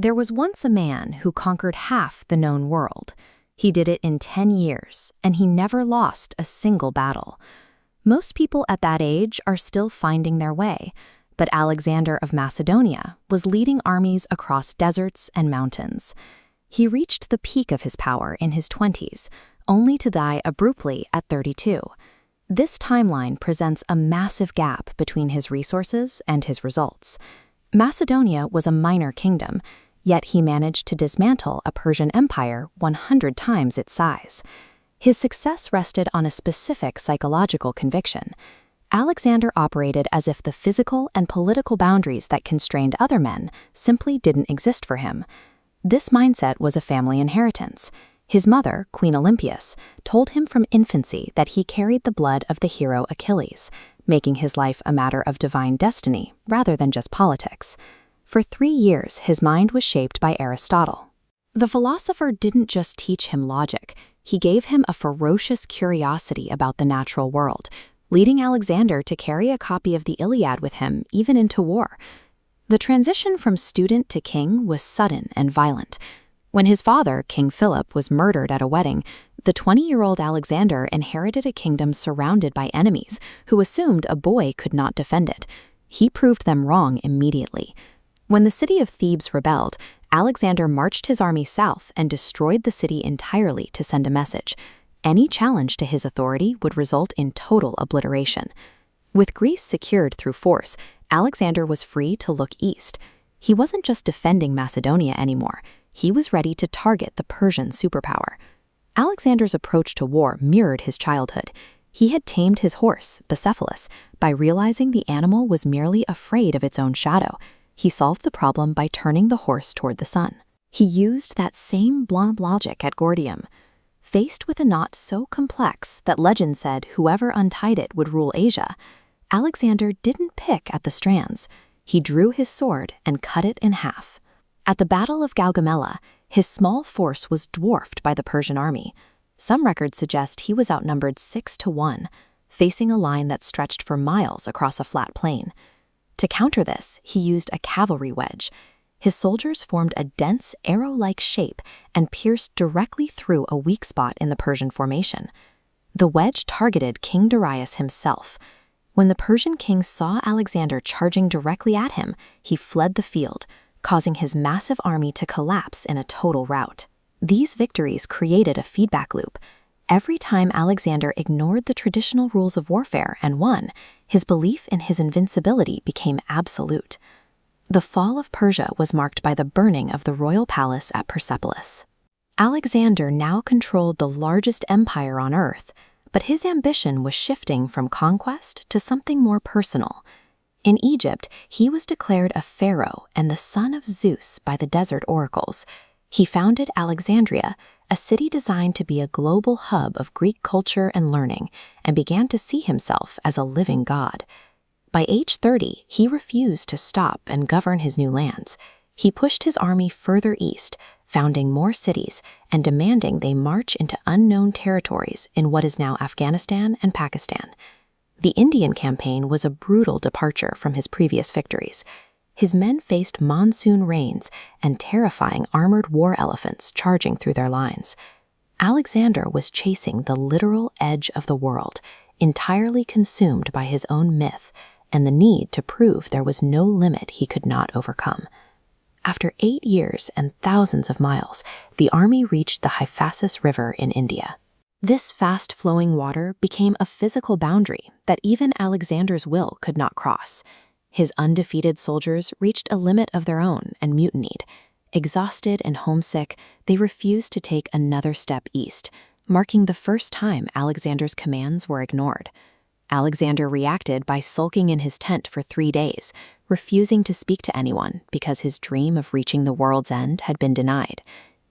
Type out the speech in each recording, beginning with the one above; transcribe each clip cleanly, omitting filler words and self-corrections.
There was once a man who conquered half the known world. He did it in 10 years, and he never lost a single battle. Most people at that age are still finding their way, but Alexander of Macedonia was leading armies across deserts and mountains. He reached the peak of his power in his 20s, only to die abruptly at 32. This timeline presents a massive gap between his resources and his results. Macedonia was a minor kingdom, yet he managed to dismantle a Persian Empire 100 times its size. His success rested on a specific psychological conviction. Alexander operated as if the physical and political boundaries that constrained other men simply didn't exist for him. This mindset was a family inheritance. His mother, Queen Olympias, told him from infancy that he carried the blood of the hero Achilles, making his life a matter of divine destiny rather than just politics. For 3 years, his mind was shaped by Aristotle. The philosopher didn't just teach him logic, he gave him a ferocious curiosity about the natural world, leading Alexander to carry a copy of the Iliad with him even into war. The transition from student to king was sudden and violent. When his father, King Philip, was murdered at a wedding, the 20-year-old Alexander inherited a kingdom surrounded by enemies who assumed a boy could not defend it. He proved them wrong immediately. When the city of Thebes rebelled, Alexander marched his army south and destroyed the city entirely to send a message. Any challenge to his authority would result in total obliteration. With Greece secured through force, Alexander was free to look east. He wasn't just defending Macedonia anymore. He was ready to target the Persian superpower. Alexander's approach to war mirrored his childhood. He had tamed his horse, Bucephalus, by realizing the animal was merely afraid of its own shadow. He solved the problem by turning the horse toward the sun. He used that same blunt logic at Gordium. Faced with a knot so complex that legend said whoever untied it would rule Asia, Alexander didn't pick at the strands. He drew his sword and cut it in half. At the Battle of Gaugamela, his small force was dwarfed by the Persian army. Some records suggest he was outnumbered 6-1, facing a line that stretched for miles across a flat plain. To counter this, he used a cavalry wedge. His soldiers formed a dense, arrow-like shape and pierced directly through a weak spot in the Persian formation. The wedge targeted King Darius himself. When the Persian king saw Alexander charging directly at him, he fled the field, causing his massive army to collapse in a total rout. These victories created a feedback loop. Every time Alexander ignored the traditional rules of warfare and won, his belief in his invincibility became absolute. The fall of Persia was marked by the burning of the royal palace at Persepolis. Alexander now controlled the largest empire on earth, but his ambition was shifting from conquest to something more personal. In Egypt, he was declared a pharaoh and the son of Zeus by the desert oracles. He founded Alexandria, a city designed to be a global hub of Greek culture and learning, and began to see himself as a living god. By age 30, he refused to stop and govern his new lands. He pushed his army further east, founding more cities and demanding they march into unknown territories in what is now Afghanistan and Pakistan. The Indian campaign was a brutal departure from his previous victories. His men faced monsoon rains and terrifying armored war elephants charging through their lines. Alexander was chasing the literal edge of the world, entirely consumed by his own myth and the need to prove there was no limit he could not overcome. After 8 years and thousands of miles, the army reached the Hyphasis River in India. This fast-flowing water became a physical boundary that even Alexander's will could not cross. His undefeated soldiers reached a limit of their own and mutinied. Exhausted and homesick, they refused to take another step east, marking the first time Alexander's commands were ignored. Alexander reacted by sulking in his tent for 3 days, refusing to speak to anyone because his dream of reaching the world's end had been denied.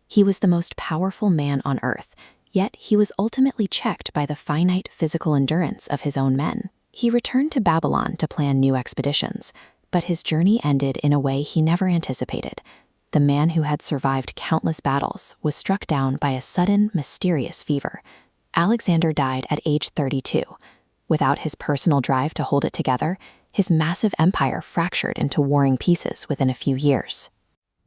He was the most powerful man on earth, yet he was ultimately checked by the finite physical endurance of his own men. He returned to Babylon to plan new expeditions, but his journey ended in a way he never anticipated. The man who had survived countless battles was struck down by a sudden, mysterious fever. Alexander died at age 32. Without his personal drive to hold it together, his massive empire fractured into warring pieces within a few years.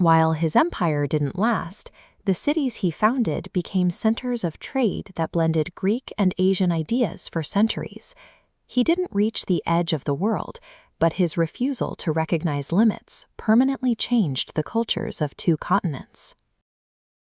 While his empire didn't last, the cities he founded became centers of trade that blended Greek and Asian ideas for centuries. He didn't reach the edge of the world, but his refusal to recognize limits permanently changed the cultures of two continents.